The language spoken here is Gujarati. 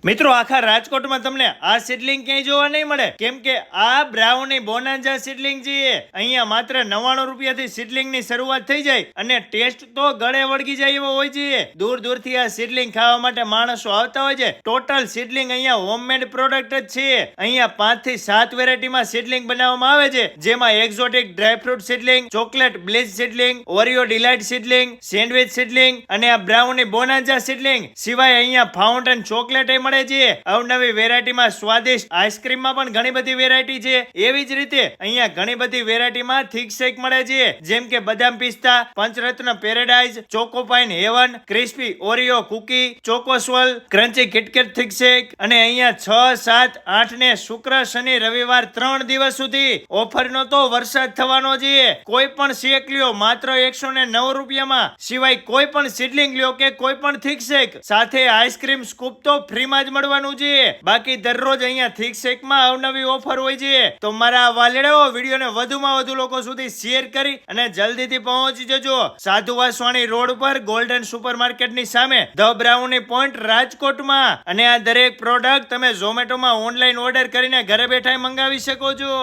મિત્રો આખા રાજકોટમાં તમને આ સીડલિંગ ક્યાંય જોવા નહીં મળે, કેમ કે આ બ્રાઉની બોનાન્ઝા સીડલિંગ છે. અહીંયા માત્ર 99 રૂપિયાથી સીડલિંગ ની શરૂઆત થઈ જાય અને ટેસ્ટ તો ગળે વળગી જાય એવો હોય છે. દૂર દૂરથી આ સીડલિંગ ખાવા માટે માણસો આવતા હોય છે. ટોટલ સીડલિંગ અહીંયા હોમમેડ પ્રોડક્ટ જ છે. અહીંયા 5 થી 7 વેરાયટીમાં સીડલિંગ બનાવવામાં આવે છે, જેમાં exotic dry fruit sizzling, chocolate bliss sizzling, Oreo delight sizzling, sandwich sizzling અને આ બ્રાઉની બોનાન્ઝા સીડલિંગ સિવાય અહીંયા ફાઉન્ટેન ચોકલેટ મળે છે. અવનવી વેરાયટીમાં સ્વાદિષ્ટ આઈસ્ક્રીમમાં પણ ઘણી બધી વેરાયટી છે. એવી જ રીતે અહીંયા ઘણી બધી વેરાયટીમાં થિક શેક મળે છે, જેમ કે બદામ પિસ્તા, Panchratna paradise, choco pine heaven, crispy Oreo cookie, choco swirl, crunchy KitKat thick shake. અને અહીંયા 6, 7, 8 ને શુક્ર, શનિ, રવિવાર 3 દિવસ સુધી ઓફરનો તો વરસાદ થવાનો છે. કોઈ પણ શેક લ્યો માત્ર 109 રૂપિયામાં, સિવાય કોઈ પણ સીડલિંગ લ્યો કે કોઈ પણ થિક શેક સાથે આઈસ્ક્રીમ સ્કૂપ તો ફ્રીમાં જ મળવાનું છે. બાકી દરરોજ અહીંયા થિક શેકમાં અવનવી ઓફર હોય છે. તો મારા વાલેડાઓ, વિડીયોને વધુમાં વધુ લોકો સુધી શેર કરી અને જલ્દીથી પહોંચી જજો. સાધુ વાસવાણી રોડ પર ગોલ્ડન સુપરમાર્કેટની સામે ધ બ્રાઉની પોઈન્ટ રાજકોટમાં. અને આ દરેક પ્રોડક્ટ તમે ઝોમેટોમાં ઓનલાઈન ઓર્ડર કરીને ઘરે બેઠા મંગાવી શકો છો.